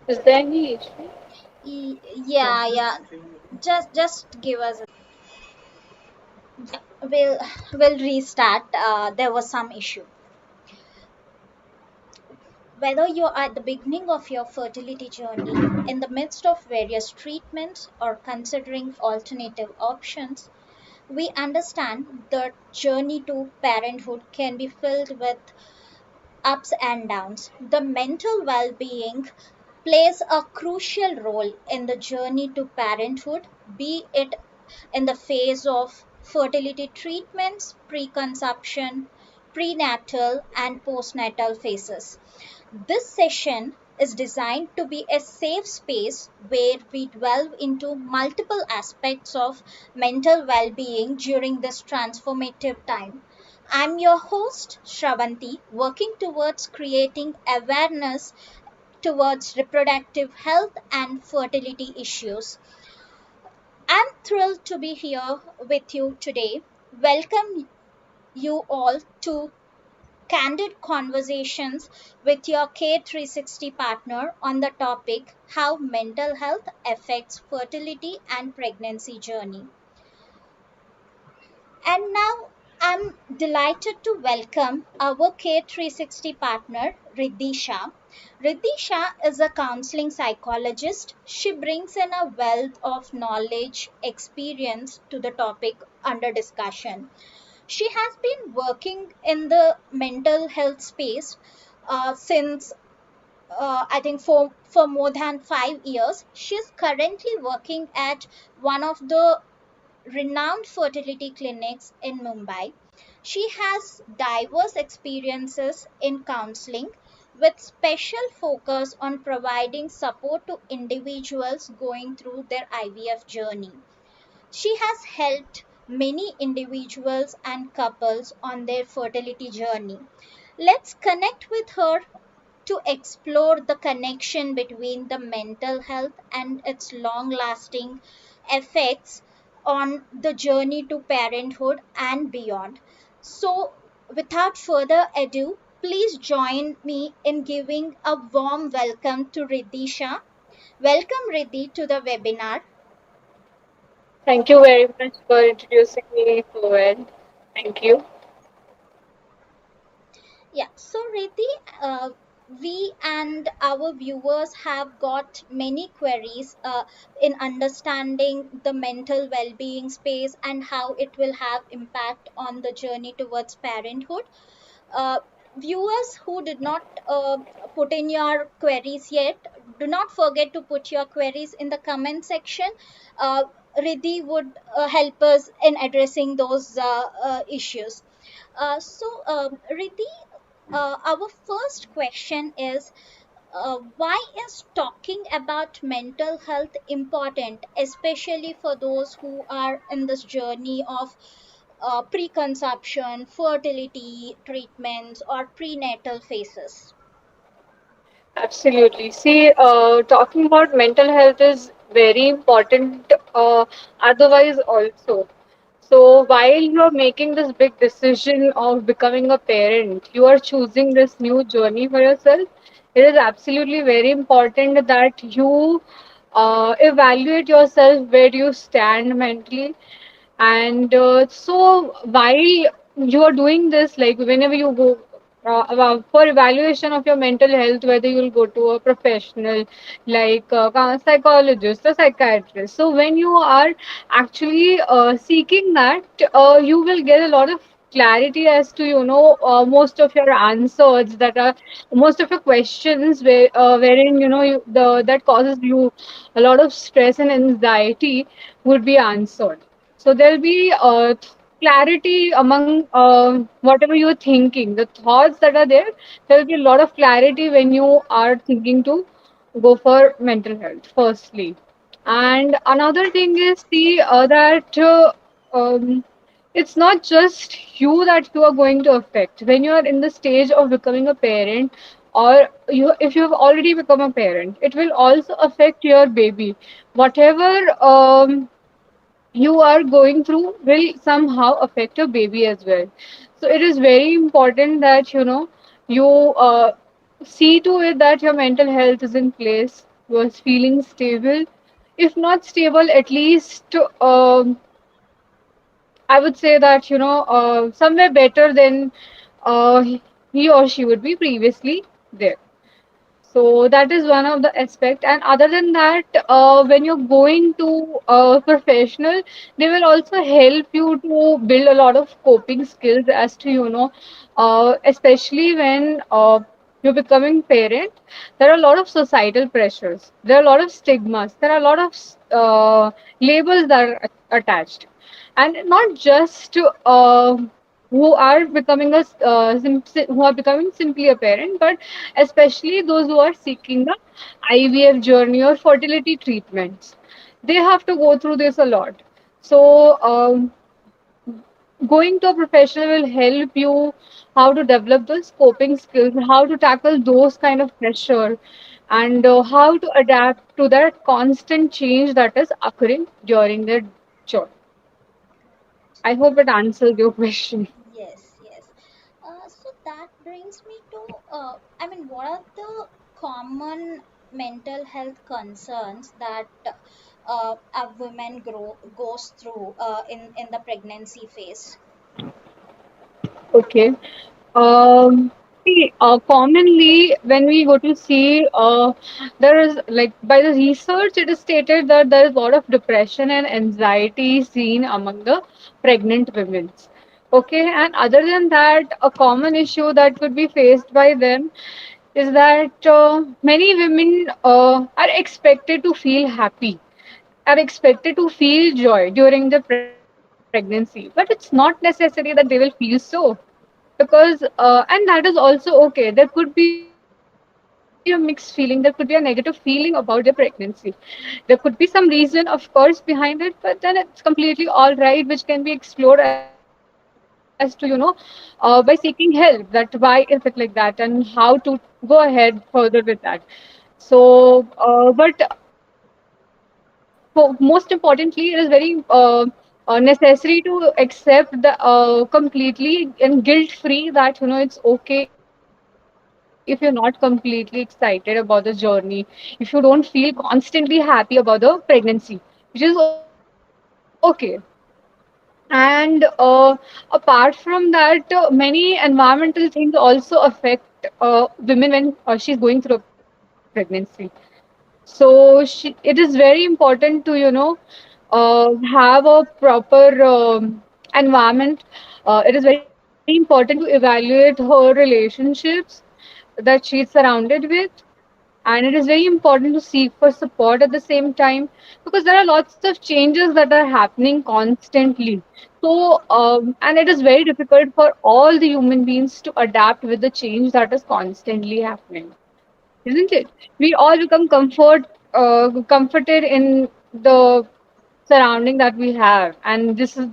Is there any issue? Yeah, yeah. Just give us. We'll we'll restart. There was some issue. Whether you're at the beginning of your fertility journey, in the midst of various treatments, or considering alternative options, we understand the journey to parenthood can be filled with ups and downs. The mental well being plays a crucial role in the journey to parenthood, be it in the phase of fertility treatments, preconception, prenatal, and postnatal phases. This session is designed to be a safe space where we delve into multiple aspects of mental well being during this transformative time. I'm your host, Shravanti, working towards creating awareness towards reproductive health and fertility issues. I'm thrilled to be here with you today. Welcome you all to Candid Conversations with your K360 partner on the topic how mental health affects fertility and pregnancy journey. And now I'm delighted to welcome our K360 partner, Riddhi Shah. Riddhi Shah is a counseling psychologist. She brings in a wealth of knowledge, experience to the topic under discussion. She has been working in the mental health space since I think for more than 5 years. She's currently working at one of the renowned fertility clinics in Mumbai. She has diverse experiences in counseling with special focus on providing support to individuals going through their IVF journey. She has helped many individuals and couples on their fertility journey. Let's connect with her to explore the connection between the mental health and its long lasting effects on the journey to parenthood and beyond. So, without further ado, please join me in giving a warm welcome to Riddhi Shah. Welcome, Riddhi, to the webinar. Thank you very much for introducing me so well. Thank you. Yeah, so Riddhi, we and our viewers have got many queries in understanding the mental well-being space and how it will have impact on the journey towards parenthood. Uh, Viewers who did not put in your queries yet, do not forget to put your queries in the comment section. Uh, Riddhi would help us in addressing those issues. Riddhi, our first question is why is talking about mental health important, especially for those who are in this journey of preconception, fertility treatments, or prenatal phases? Absolutely. See, talking about mental health is very important, otherwise, also. So, while you're making this big decision of becoming a parent, you are choosing this new journey for yourself. It is absolutely very important that you evaluate yourself where do you stand mentally. And so while you are doing this, like whenever you go for evaluation of your mental health, whether you will go to a professional like a psychologist or psychiatrist. So when you are actually seeking that, you will get a lot of clarity as to most of your answers that are most of your questions wherein that causes you a lot of stress and anxiety would be answered. So there'll be clarity among whatever you're thinking, the thoughts that are there. There'll be a lot of clarity when you are thinking to go for mental health, firstly. And another thing is that it's not just you that you are going to affect when you are in the stage of becoming a parent, or if you have already become a parent, it will also affect your baby. Whatever you are going through will somehow affect your baby as well. So it is very important that you See to it that your mental health is in place, you are feeling stable. If not stable, at least I would say that, somewhere better than uh, he or she would be previously there. So that is one of the aspect. And other than that, when you're going to a professional, they will also help you to build a lot of coping skills as to, especially when you're becoming parent, there are a lot of societal pressures. There are a lot of stigmas. There are a lot of labels that are attached, and not just who are becoming who are becoming simply a parent, but especially those who are seeking the IVF journey or fertility treatments. They have to go through this a lot. So, going to a professional will help you how to develop those coping skills, how to tackle those kind of pressure, and how to adapt to that constant change that is occurring during their job. I hope it answers your question. Yes, yes. So that brings me to, I mean, what are the common mental health concerns that a woman goes through in the pregnancy phase? Okay. Commonly when we go to see, there is like by the research, it is stated that there is a lot of depression and anxiety seen among the pregnant women. Okay, and other than that, a common issue that could be faced by them is that many women are expected to feel happy, are expected to feel joy during the pregnancy, but it's not necessary that they will feel so, because and that is also okay. There could be a mixed feeling, there could be a negative feeling about their pregnancy. There could be some reason, of course, behind it, but then it's completely all right, which can be explored as to, by seeking help, that why is it like that and how to go ahead further with that. So but most importantly, it is very necessary to accept the completely and guilt free that it's okay if you're not completely excited about the journey, if you don't feel constantly happy about the pregnancy, which is okay. And apart from that, many environmental things also affect women when she's going through a pregnancy. So it is very important to, have a proper environment. It is very important to evaluate her relationships that she's surrounded with. And it is very important to seek for support at the same time, because there are lots of changes that are happening constantly. So, and it is very difficult for all the human beings to adapt with the change that is constantly happening, isn't it? We all become comforted in the surrounding that we have, and this is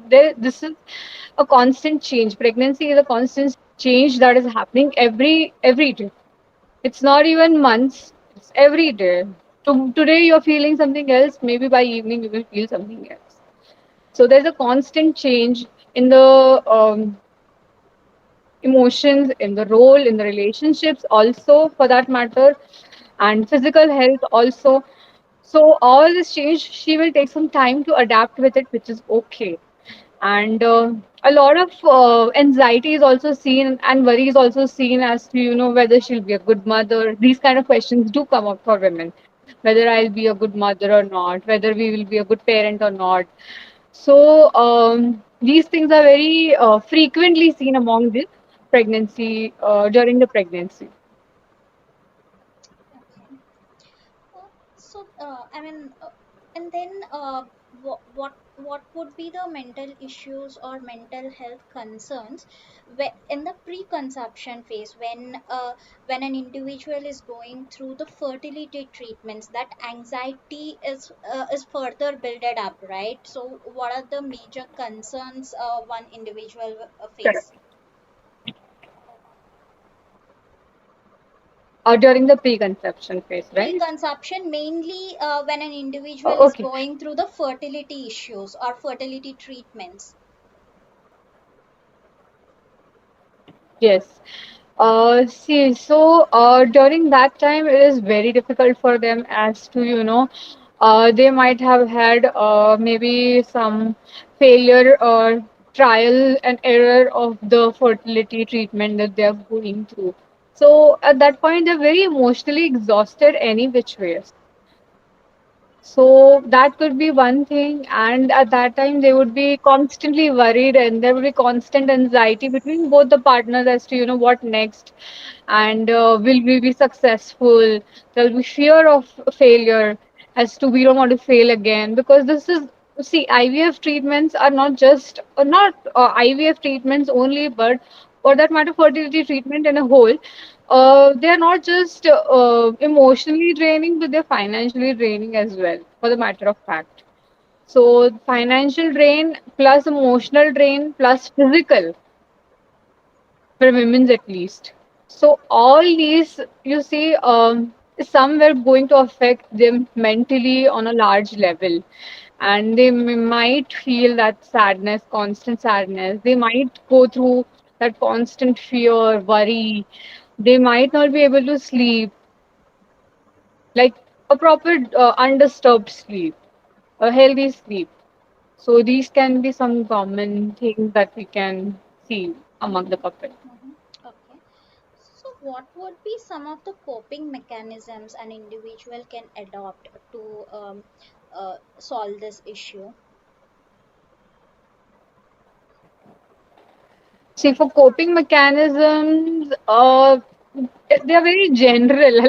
a constant change. Pregnancy is a constant change that is happening every day. It's not even months; it's every day. Today you're feeling something else. Maybe by evening you will feel something else. So there's a constant change in the emotions, in the role, in the relationships, also for that matter, and physical health also. So all this change, she will take some time to adapt with it, which is okay. And a lot of anxiety is also seen, and worry is also seen as to whether she'll be a good mother. These kind of questions do come up for women, whether I'll be a good mother or not, whether we will be a good parent or not. So these things are very frequently seen among the pregnancy, during the pregnancy. Okay. I mean, and then what would be the mental issues or mental health concerns in the pre-conception phase when an individual is going through the fertility treatments, that anxiety is further builded up, right? So, what are the major concerns one individual Correct. face? During the pre-conception phase, right? Pre-conception mainly when an individual is Okay. going through the fertility issues or fertility treatments. Yes. During that time, it is very difficult for them as to, they might have had maybe some failure or trial and error of the fertility treatment that they are going through. So at that point, they're very emotionally exhausted any which ways. So that could be one thing. And at that time, they would be constantly worried and there would be constant anxiety between both the partners as to, what next and will we be successful. There'll be fear of failure as to we don't want to fail again because this is, see, IVF treatments are not just not IVF treatments only, but for that matter fertility treatment in a whole, they are not just emotionally draining but they're financially draining as well, for the matter of fact. So financial drain plus emotional drain plus physical, for women's at least. So all these, you see, some were going to affect them mentally on a large level, and they might feel that sadness, constant sadness. They might go through that constant fear, worry. They might not be able to sleep, like a proper undisturbed sleep, a healthy sleep. So these can be some common things that we can see among the couple. Mhm. Okay. So, what would be some of the coping mechanisms an individual can adopt to solve this issue? See, for coping mechanisms, they are very general,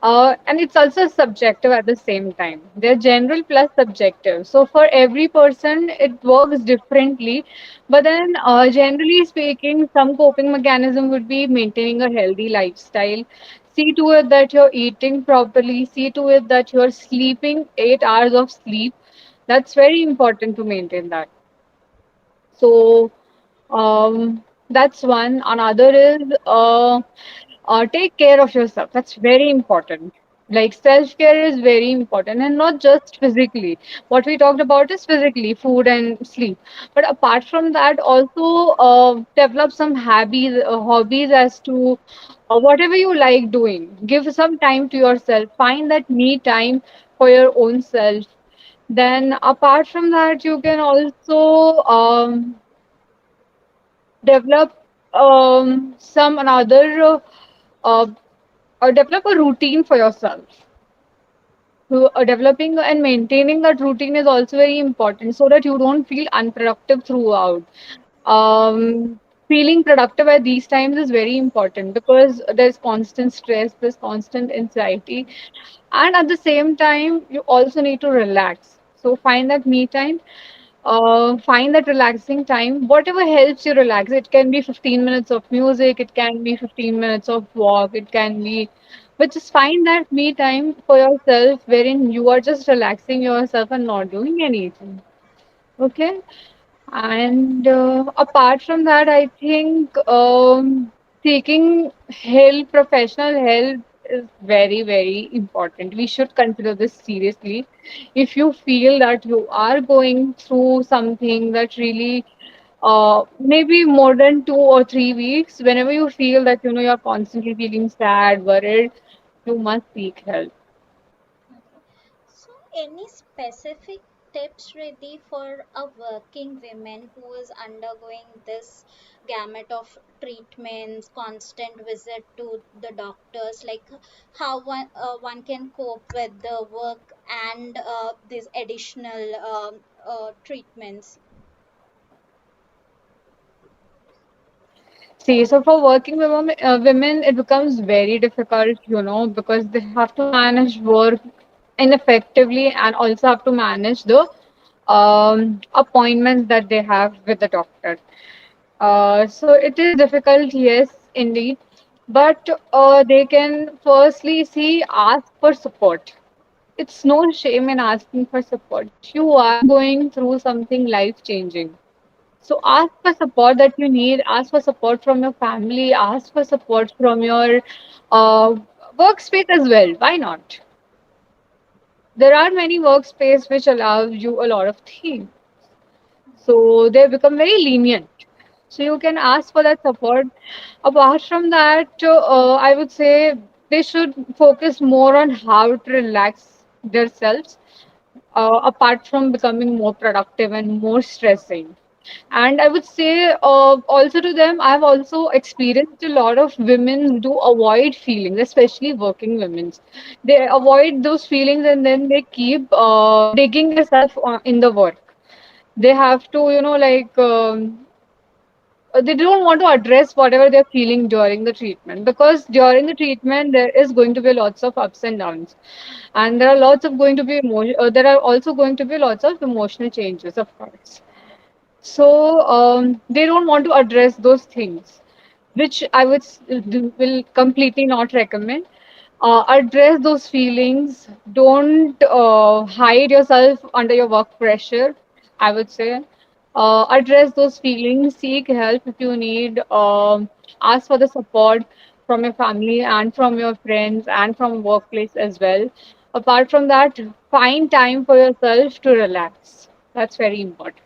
and it's also subjective at the same time. They're general plus subjective. So for every person, it works differently. But then, generally speaking, some coping mechanism would be maintaining a healthy lifestyle. See to it that you're eating properly. See to it that you're sleeping 8 hours of sleep. That's very important to maintain that. So that's one. Another is take care of yourself. That's very important. Like self care is very important, and not just physically. What we talked about is physically, food and sleep. But apart from that, also develop some hobbies as to whatever you like doing. Give some time to yourself. Find that me time for your own self. Then, apart from that, you can also develop some another uh, or develop a routine for yourself. So, developing and maintaining that routine is also very important so that you don't feel unproductive throughout. Feeling productive at these times is very important because there's constant stress, there's constant anxiety, and at the same time, you also need to relax. So find that me time, find that relaxing time, whatever helps you relax. It can be 15 minutes of music, it can be 15 minutes of walk, it can be, but just find that me time for yourself wherein you are just relaxing yourself and not doing anything. Okay? And apart from that, I think seeking help, professional help, is very, very important. We should consider this seriously. If you feel that you are going through something that really, maybe more than 2 or 3 weeks, whenever you feel that you're constantly feeling sad, worried, you must seek help. Okay. So, any specific tips, Riddhi, for a working woman who is undergoing this gamut of treatments, constant visit to the doctors, like how one can cope with the work and these additional treatments? See, so for working women, it becomes very difficult, because they have to manage work ineffectively and also have to manage the appointments that they have with the doctor. So it is difficult, yes, indeed, but they can firstly ask for support. It's no shame in asking for support. If you are going through something life changing, so ask for support that you need, ask for support from your family, ask for support from your uh, workspace as well. Why not? There are many workspace which allow you a lot of things. So they become very lenient. So you can ask for that support. Apart from that, I would say they should focus more on how to relax themselves, apart from becoming more productive and more stressing. And I would say also to them, I've also experienced a lot of women do avoid feelings, especially working women. They avoid those feelings and then they keep digging themselves in the work. They have to, they don't want to address whatever they're feeling during the treatment, because during the treatment there is going to be lots of ups and downs, and there are lots of going to be there are also going to be lots of emotional changes, of course. So they don't want to address those things, which I would will completely not recommend. Address those feelings. Don't hide yourself under your work pressure, I would say. Address those feelings. Seek help if you need. Ask for the support from your family and from your friends and from workplace as well. Apart from that, find time for yourself to relax. That's very important.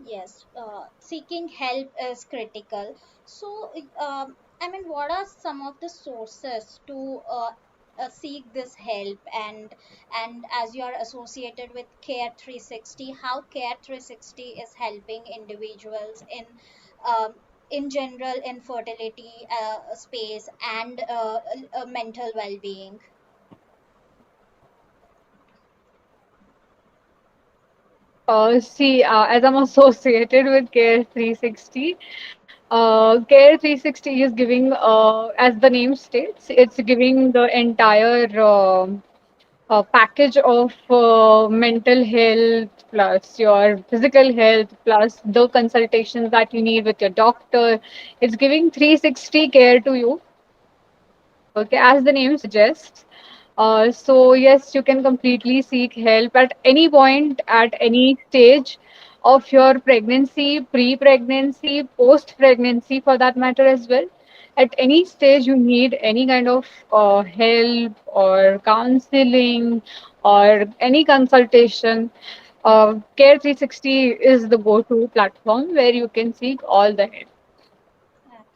Yes, seeking help is critical. So, I mean, what are some of the sources to seek this help? And as you are associated with Care 360, how Care 360 is helping individuals in general in fertility space and mental well-being? See, as I'm associated with Care 360, Care 360 is giving, as the name states, it's giving the entire package of mental health plus your physical health plus the consultations that you need with your doctor. It's giving 360 care to you. Okay, as the name suggests. So yes, you can completely seek help at any point, at any stage of your pregnancy, pre-pregnancy, post-pregnancy, for that matter as well. At any stage you need any kind of help or counseling or any consultation, Care 360 is the go-to platform where you can seek all the help.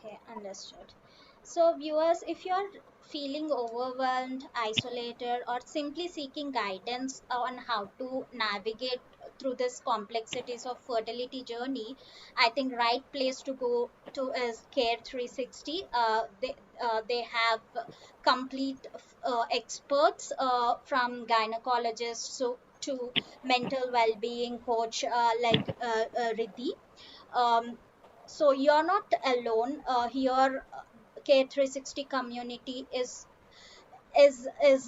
Okay, understood. So, viewers, if you're feeling overwhelmed, isolated, or simply seeking guidance on how to navigate through this complexities of fertility journey, I think right place to go to is Care 360. They have complete experts from gynecologists to mental well-being coach like Riddhi. So you're not alone here. K360 community is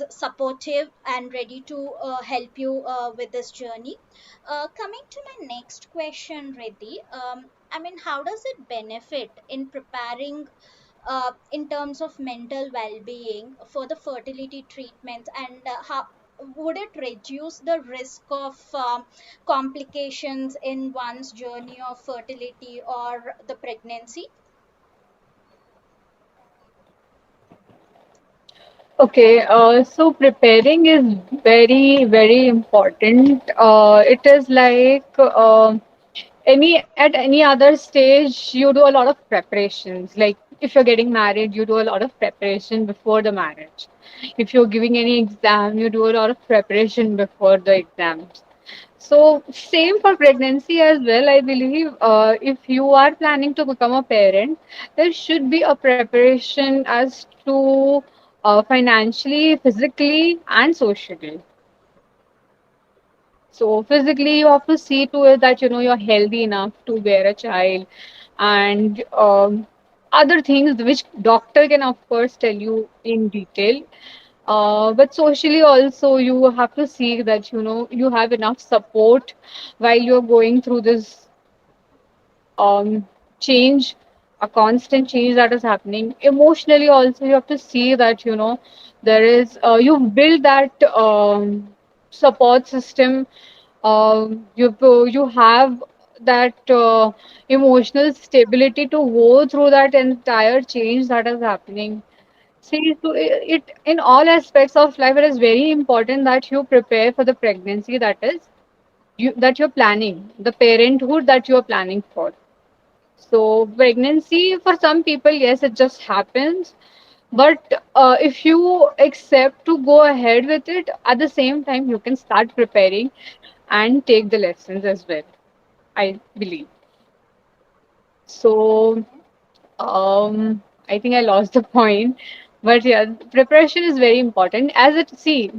supportive and ready to help you with this journey. Coming to my next question, Reddy, I mean, how does it benefit in preparing in terms of mental well-being for the fertility treatments, and how would it reduce the risk of complications in one's journey of fertility or the pregnancy? Okay, so preparing is very, very important. It is like at any other stage, you do a lot of preparations. Like if you're getting married, you do a lot of preparation before the marriage. If you're giving any exam, you do a lot of preparation before the exams. So same for pregnancy as well. I believe if you are planning to become a parent, there should be a preparation as to financially, physically, and socially. So physically, you have to see to it that you're healthy enough to bear a child, and other things which doctor can of course tell you in detail. But socially also, you have to see that you have enough support while you're going through this change, a constant change that is happening. Emotionally also, you have to see that there is you build that support system. You have that emotional stability to go through that entire change that is happening. See, so it in all aspects of life, it is very important that you prepare for the pregnancy that you're planning, the parenthood that you're planning for. So pregnancy for some people, yes, it just happens. But if you accept to go ahead with it, at the same time, you can start preparing and take the lessons as well, I believe. So, Okay. I think I lost the point. But yeah, preparation is very important. See,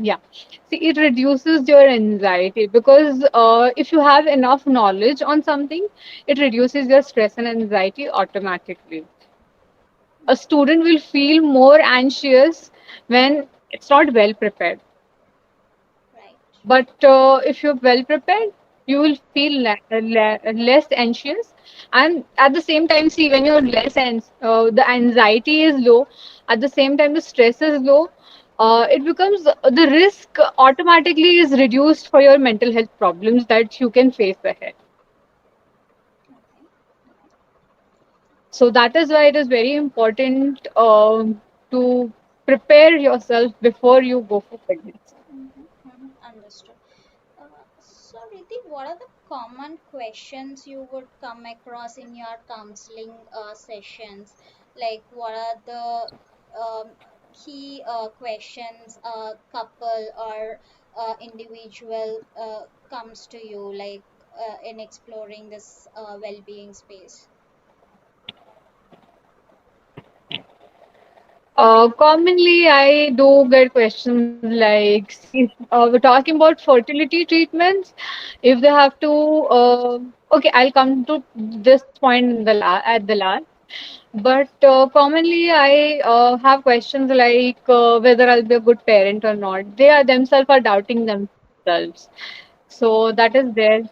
it reduces your anxiety because if you have enough knowledge on something, it reduces your stress and anxiety automatically. A student will feel more anxious when it's not well prepared. Right. But if you're well prepared, you will feel less anxious. And at the same time, see, when you're the anxiety is low, at the same time, the stress is low, it becomes the risk automatically is reduced for your mental health problems that you can face ahead. Okay. So that is why it is very important to prepare yourself before you go for pregnancy. Understood. So, Riddhi, what are the common questions you would come across in your counseling sessions? Like, what are the key questions a couple or individual comes to you, like in exploring this well-being space? Commonly, I do get questions like, see, we're talking about fertility treatments. If they have to, okay, I'll come to this point in at the last. But commonly, I have questions like whether I'll be a good parent or not. They are themselves are doubting themselves. So that is there.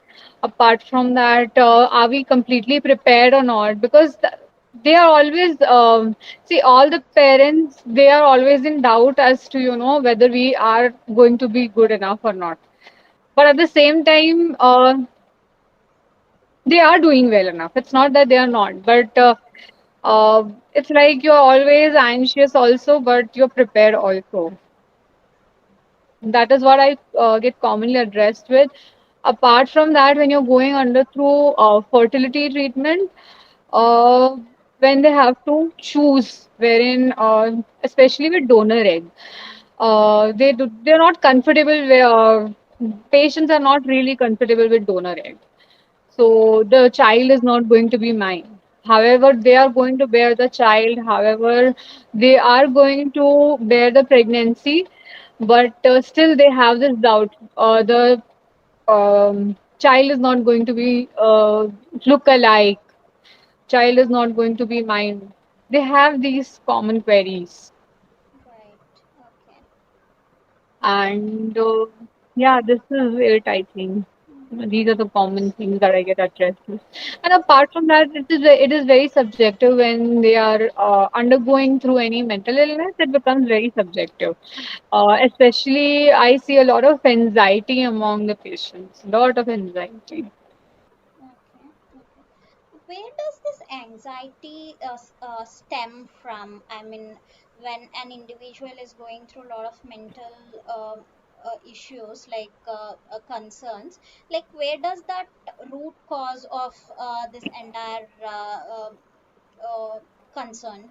Apart from that, are we completely prepared or not? Because they are always see all the parents. They are always in doubt as to whether we are going to be good enough or not. But at the same time, they are doing well enough. It's not that they are not, but it's like you're always anxious also, but you're prepared also. That is what I get commonly addressed with. Apart from that, when you're going under through fertility treatment, uh, when they have to choose, wherein especially with donor egg, they're not comfortable. Patients are not really comfortable with donor egg. So the child is not going to be mine. However, they are going to bear the child. However, they are going to bear the pregnancy, but still they have this doubt. The child is not going to be look alike. Child is not going to be mine. They have these common queries. Right. Okay. And yeah, this is it, I think. These are the common things that I get addressed with. And apart from that, it is very subjective when they are undergoing through any mental illness. It becomes very subjective. Especially, I see a lot of anxiety among the patients. Lot of anxiety. Okay. Okay. Where does this anxiety stem from? I mean, when an individual is going through a lot of mental issues like concerns, like where does that root cause of this entire concern?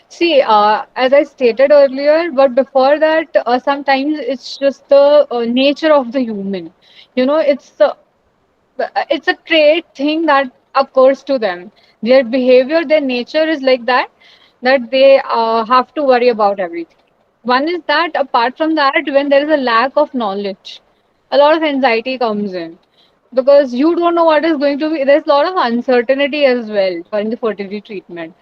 See, as I stated earlier, but before that, sometimes it's just the nature of the human. It's a trait thing that occurs to them. Their behavior, their nature is like that, that they have to worry about everything. One is that apart from that, when there is a lack of knowledge, a lot of anxiety comes in because you don't know what is going to be. There's a lot of uncertainty as well during the fertility treatment.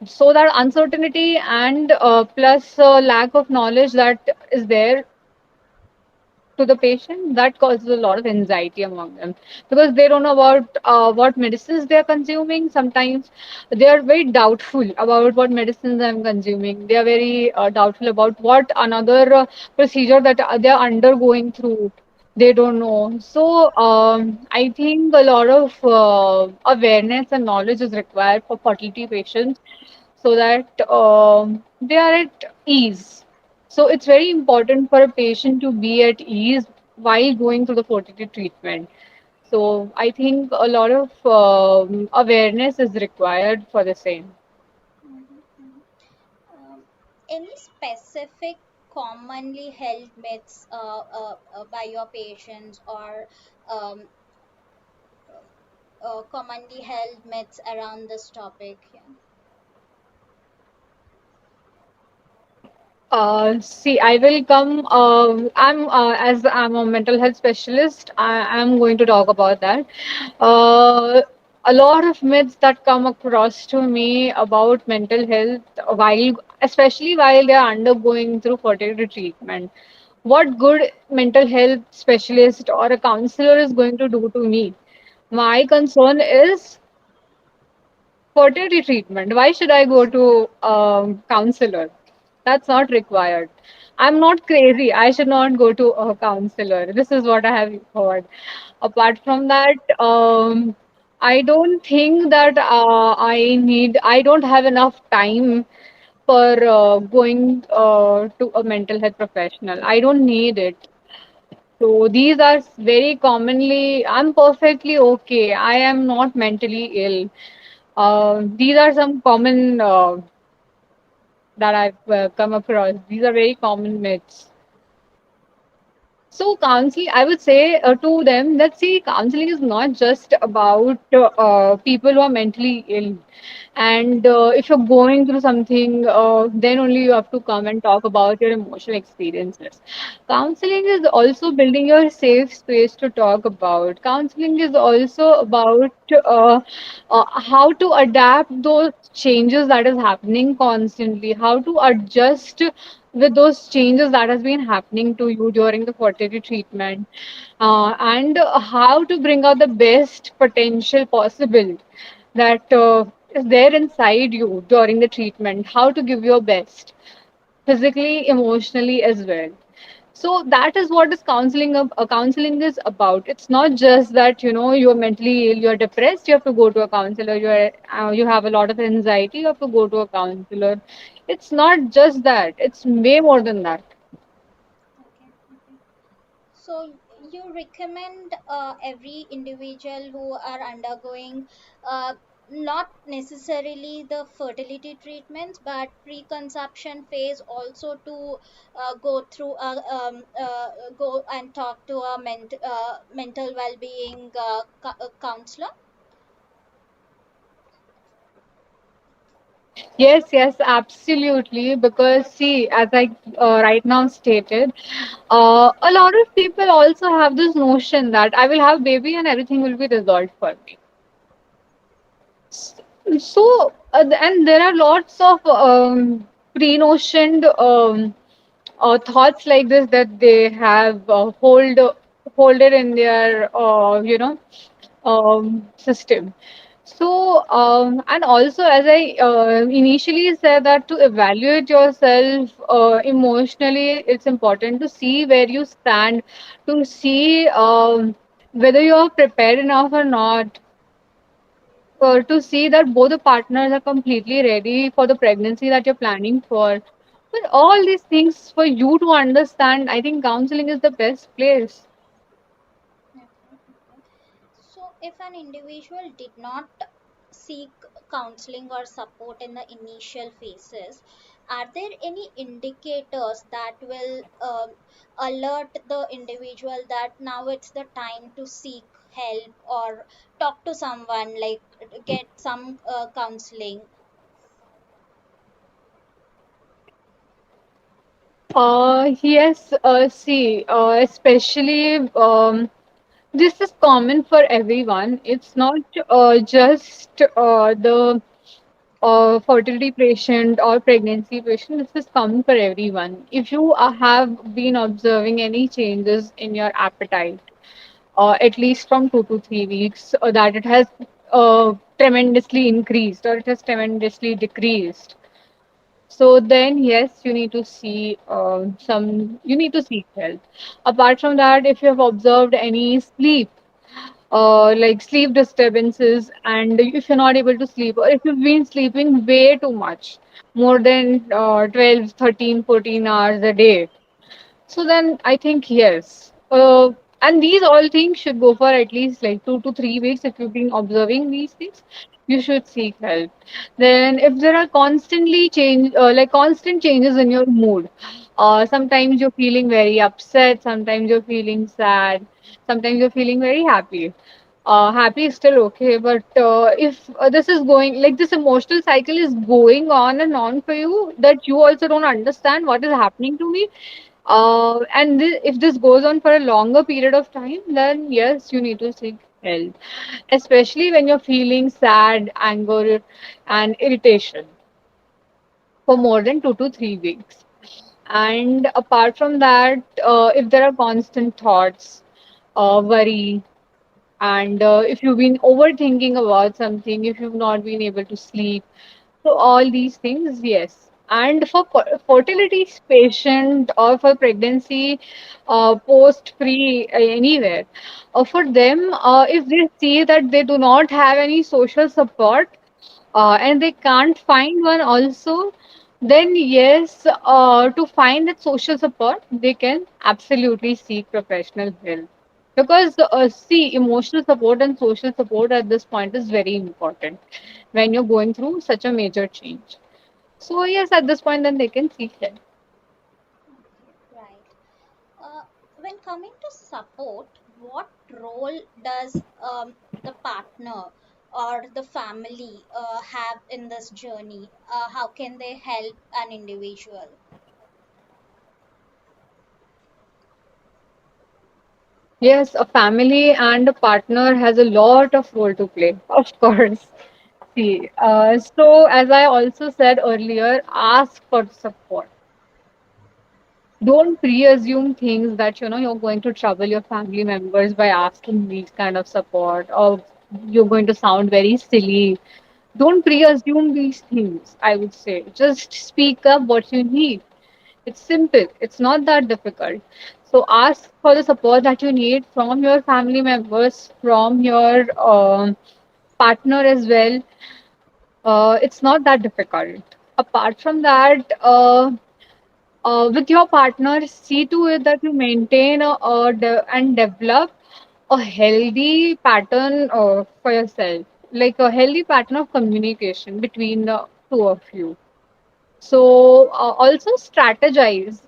So that uncertainty and plus lack of knowledge that is there to the patient, that causes a lot of anxiety among them because they don't know about what medicines they are consuming. Sometimes they are very doubtful about what medicines I'm consuming. They are very doubtful about what another procedure that they are undergoing through. They don't know. So I think a lot of awareness and knowledge is required for fertility patients so that they are at ease. So it's very important for a patient to be at ease while going through the fertility treatment. So I think a lot of awareness is required for the same. Mhm, mhm. Any specific commonly held myths by your patients, or um, commonly held myths around this topic? Yeah. See, I will come. As I'm a mental health specialist, I am going to talk about that. Uh, a lot of myths that come across to me about mental health while, especially while they are undergoing through fertility treatment. What good mental health specialist or a counselor is going to do to me? My concern is fertility treatment. Why should I go to counselor? That's not required. I'm not crazy. I should not go to a counselor. This is what I have heard. Apart from that, I don't think that I don't have enough time for going to a mental health professional. I don't need it. So these are very commonly, I'm perfectly okay. I am not mentally ill. These are some common that I've come across. These are very common myths. So counseling, I would say to them that see, counseling is not just about people who are mentally ill. And if you're going through something, then only you have to come and talk about your emotional experiences. Counseling is also building your safe space to talk about. Counseling is also about how to adapt those changes that is happening constantly, how to adjust with those changes that has been happening to you during the fertility treatment, and how to bring out the best potential possible that is there inside you during the treatment, how to give your best physically, emotionally as well. So that is what is counseling is about. It's not just that you're mentally ill, you're depressed, you have to go to a counselor. You have a lot of anxiety, you have to go to a counselor. It's not just that. It's way more than that. Okay. Okay. So you recommend every individual who are undergoing not necessarily the fertility treatments, but pre-conception phase also to go and talk to a mental well-being counselor. Yes, yes, absolutely. Because see, as I right now stated, a lot of people also have this notion that I will have baby and everything will be resolved for me. So, and there are lots of pre-notioned thoughts like this that they have hold it in their system. So, and also, as I initially said, that to evaluate yourself emotionally, it's important to see where you stand, to see whether you are prepared enough or not, to see that both the partners are completely ready for the pregnancy that you're planning for. But all these things for you to understand, I think counseling is the best place. Okay, okay. So, if an individual did not seek counseling or support in the initial phases, are there any indicators that will alert the individual that now it's the time to seek help or talk to someone, like get some counseling? Yes, see, especially this is common for everyone. It's not just the fertility patient or pregnancy patient. This is common for everyone. If you have been observing any changes in your appetite, at least from 2 to 3 weeks, that it has tremendously increased or it has tremendously decreased. So then, yes, you need to see you need to seek help. Apart from that, if you have observed any sleep, like sleep disturbances, and if you're not able to sleep, or if you've been sleeping way too much, more than 12, 13, 14 hours a day, so then I think yes. Uh, and these all things should go for at least like 2 to 3 weeks. If you've been observing these things, you should seek help. Then, if there are constant changes in your mood, sometimes you're feeling very upset, sometimes you're feeling sad, sometimes you're feeling very happy. Happy is still okay, but if this is going like this emotional cycle is going on and on for you, that you also don't understand what is happening to me, if this goes on for a longer period of time, then yes, you need to seek help, especially when you're feeling sad, anger, and irritation for more than 2 to 3 weeks. And apart from that, if there are constant thoughts, worry, and if you've been overthinking about something, if you've not been able to sleep, so all these things, yes. And for fertility patient or for pregnancy, post-free, anywhere, for them, if they see that they do not have any social support, and they can't find one also, then yes, to find that social support, they can absolutely seek professional help. Because see, emotional support and social support at this point is very important when you're going through such a major change. So yes, at this point, then they can seek help. Okay, right. Uh, when coming to support, what role does the partner or the family have in this journey? How can they help an individual? Yes, a family and a partner has a lot of role to play, of course. See, so as I also said earlier, ask for support. Don't pre-assume things that you're going to trouble your family members by asking these kind of support, or you're going to sound very silly. Don't pre-assume these things, I would say. Just speak up what you need. It's simple. It's not that difficult. So ask for the support that you need from your family members, from your partner as well. It's not that difficult. Apart from that, with your partner, see to it that you maintain and develop a healthy pattern for yourself, like a healthy pattern of communication between the two of you. So also strategize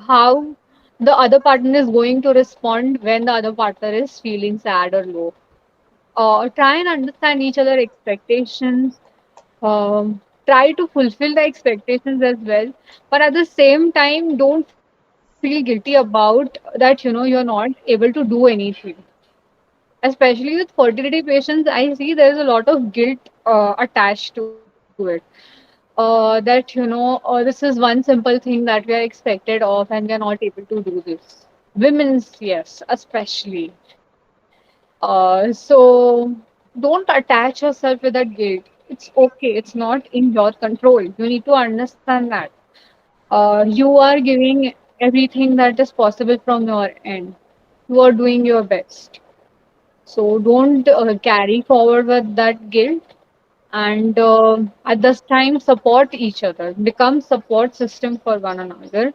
how the other partner is going to respond when the other partner is feeling sad or low. Try and understand each other expectations. Try to fulfill the expectations as well, but at the same time, don't feel guilty about that. You're not able to do anything. Especially with fertility patients, I see there's a lot of guilt attached to it. That this is one simple thing that we are expected of and we are not able to do this. Women's, yes, especially. So don't attach yourself with that guilt. It's okay, it's not in your control. You need to understand that. You are giving everything that is possible from your end. You are doing your best. So don't carry forward with that guilt, and at this time support each other, become support system for one another,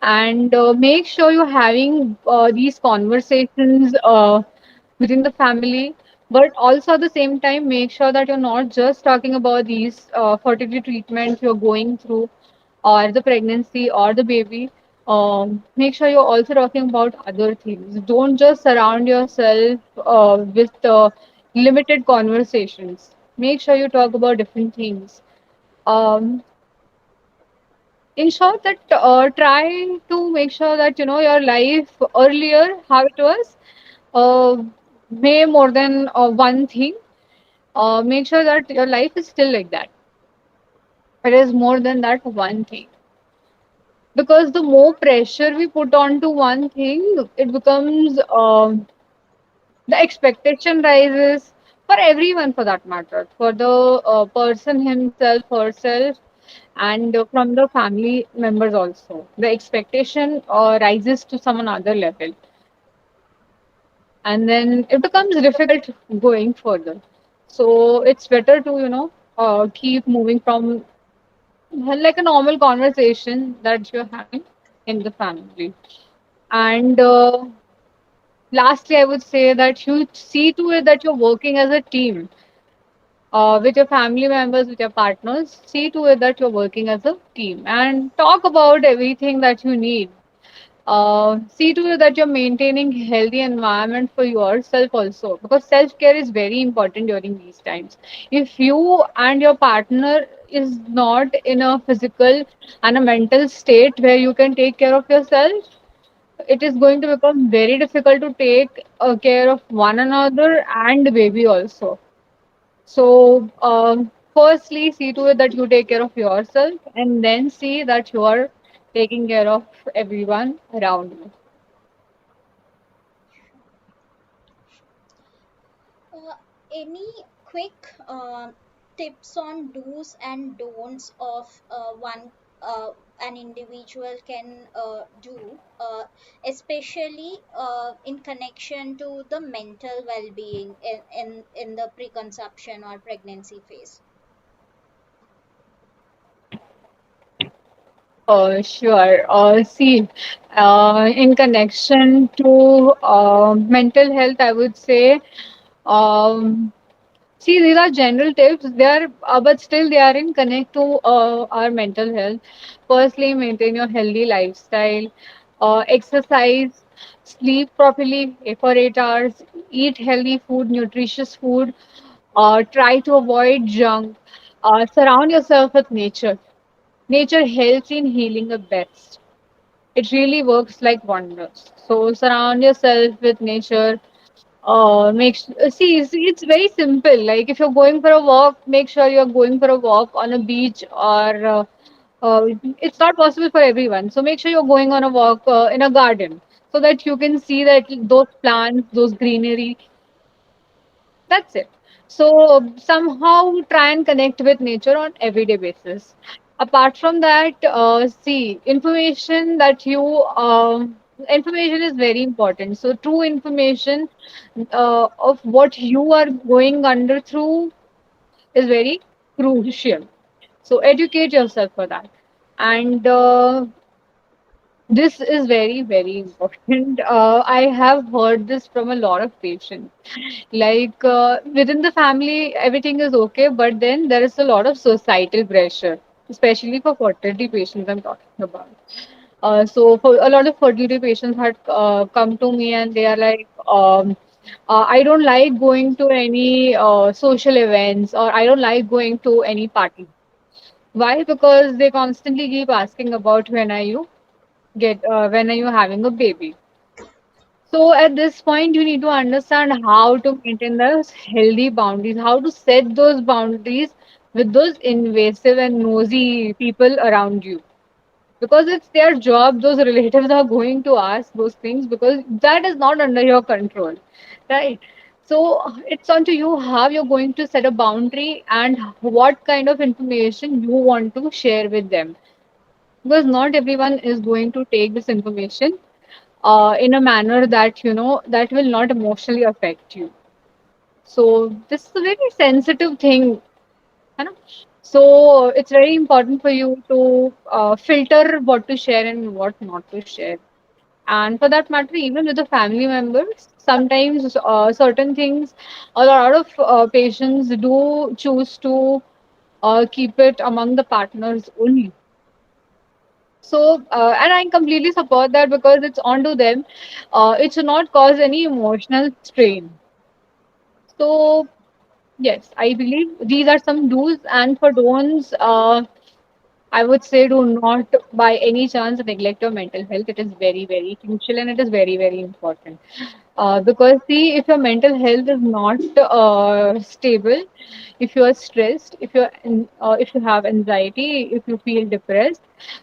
and make sure you're having these conversations within the family, but also at the same time make sure that you're not just talking about these fertility treatments you're going through, or the pregnancy or the baby. Make sure you're also talking about other things. Don't just surround yourself with limited conversations. Make sure you talk about different things. Um, in short, that try to make sure that your life earlier how it was, uh, way more than one thing. Make sure that your life is still like that. It is more than that one thing. Because the more pressure we put onto one thing, it becomes the expectation rises for everyone, for that matter, for the person himself, herself, and from the family members also. The expectation rises to some another level, and then it becomes difficult going further. So it's better to keep moving from like a normal conversation that you're having in the family. And lastly, I would say that you see to it that you're working as a team with your family members, with your partners. See to it that you're working as a team and talk about everything that you need. See to it that you're maintaining healthy environment for yourself also, because self-care is very important during these times. If you and your partner is not in a physical and a mental state where you can take care of yourself, it is going to become very difficult to take care of one another and the baby also. So, firstly, see to it that you take care of yourself, and then see that you are taking care of everyone around you. Uh, any quick tips on do's and don'ts of one an individual can do, especially in connection to the mental well-being in the preconception or pregnancy phase? Sure. See, in connection to mental health, I would say, um, see, these are general tips. They are, but still, they are in connect to our mental health. Firstly, maintain your healthy lifestyle, exercise, sleep properly for 8 hours, eat healthy food, nutritious food. Try to avoid junk. Surround yourself with nature. Nature helps in healing the best. It really works like wonders. So surround yourself with nature. See, it's very simple. Like if you're going for a walk, make sure you're going for a walk on a beach, or it's not possible for everyone. So make sure you're going on a walk in a garden, so that you can see that those plants, those greenery. That's it. So somehow try and connect with nature on everyday basis. Apart from that, see, information is very important. So true information of what you are going under through is very crucial. So educate yourself for that. And this is very, very important. I have heard this from a lot of patients. Like within the family, everything is okay, but then there is a lot of societal pressure, especially for fertility patients. I'm talking about. So for a lot of fertility patients had come to me and they are like, I don't like going to any social events, or I don't like going to any party. Why? Because they constantly keep asking about when are you having a baby. So at this point, you need to understand how to maintain those healthy boundaries, how to set those boundaries with those invasive and nosy people around you. Because it's their job, those relatives are going to ask those things because that is not under your control, right? So it's on to you how you're going to set a boundary and what kind of information you want to share with them. Because not everyone is going to take this information in a manner that that will not emotionally affect you. So this is a very sensitive thing, है ना? So it's very important for you to filter what to share and what not to share. And for that matter, even with the family members, sometimes certain things, a lot of patients do choose to keep it among the partners only. So, and I completely support that because it's onto them. It should not cause any emotional strain. So, yes, I believe these are some do's, and for don'ts, I would say do not by any chance neglect your mental health. It is very, very crucial and it is very, very important. Because see, if your mental health is not stable, if you are stressed, if you have anxiety, if you feel depressed,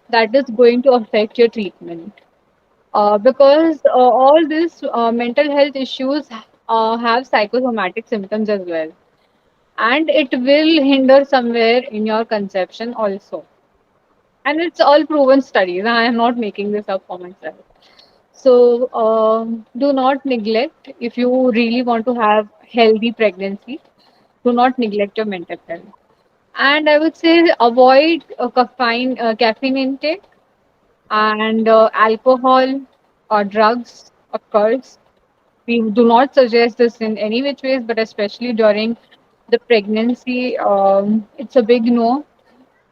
that is going to affect your treatment. Because all these mental health issues have psychosomatic symptoms as well, and it will hinder somewhere in your conception also. And it's all proven studies. I am not making this up for myself. So do not neglect if you really want to have healthy pregnancy. Do not neglect your mental health. And I would say caffeine intake and alcohol. drugs, of course. We do not suggest this in any which ways, but especially during the pregnancy, it's a big no.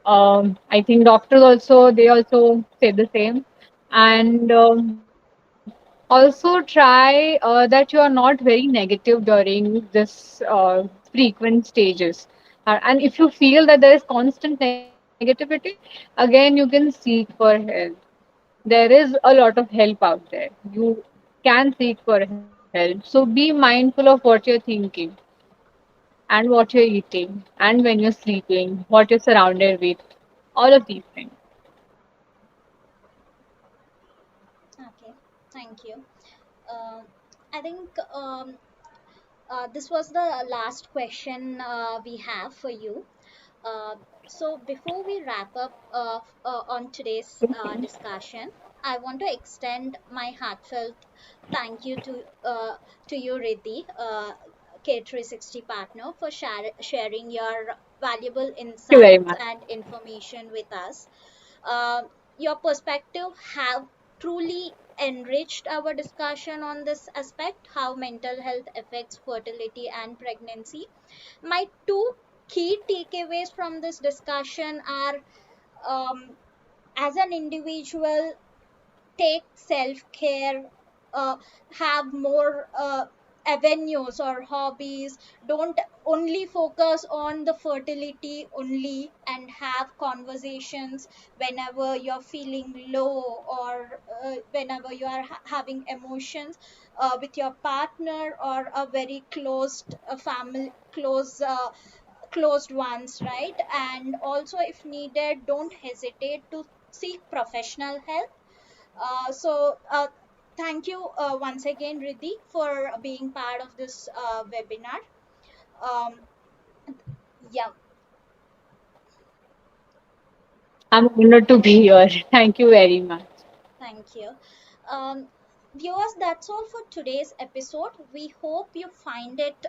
I think doctors also, they also say the same. And also try that you are not very negative during this frequent stages. And if you feel that there is constant negativity, again you can seek for help. There is a lot of help out there. You can seek for help. So be mindful of what you're thinking and what you're eating and when you're sleeping, what you're surrounded with, all of these things. Okay, thank you. Um, I think this was the last question we have for you. Uh, so before we wrap up on today's discussion, I want to extend my heartfelt thank you to you, Riddhi, K360 partner, for sharing your valuable Thank you very insights much. and information with us. Uh, your perspective have truly enriched our discussion on this aspect, how mental health affects fertility and pregnancy. My two key takeaways from this discussion are, um, as an individual, take self care, uh, have more avenues or hobbies. Don't only focus on the fertility only, and have conversations whenever you're feeling low, or whenever you are having emotions with your partner or a very closed family, closed ones, right? And also, if needed, don't hesitate to seek professional help. Thank you once again, Riddhi, for being part of this webinar. Um, yeah, I'm honored to be here. Thank you very much. thank you. Um, Viewers, that's all for today's episode. We hope you find it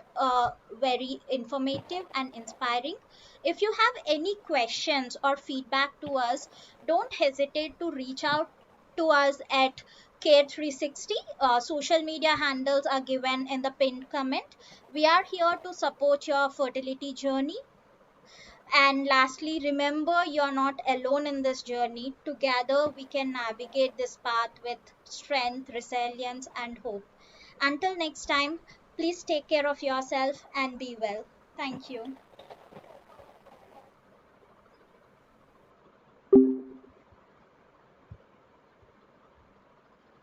very informative and inspiring. If you have any questions or feedback to us, don't hesitate to reach out to us at Care360. Social media handles are given in the pinned comment. We are here to support your fertility journey. And lastly, remember, you're not alone in this journey. Together, we can navigate this path with strength, resilience, and hope. Until next time, please take care of yourself and be well. Thank you.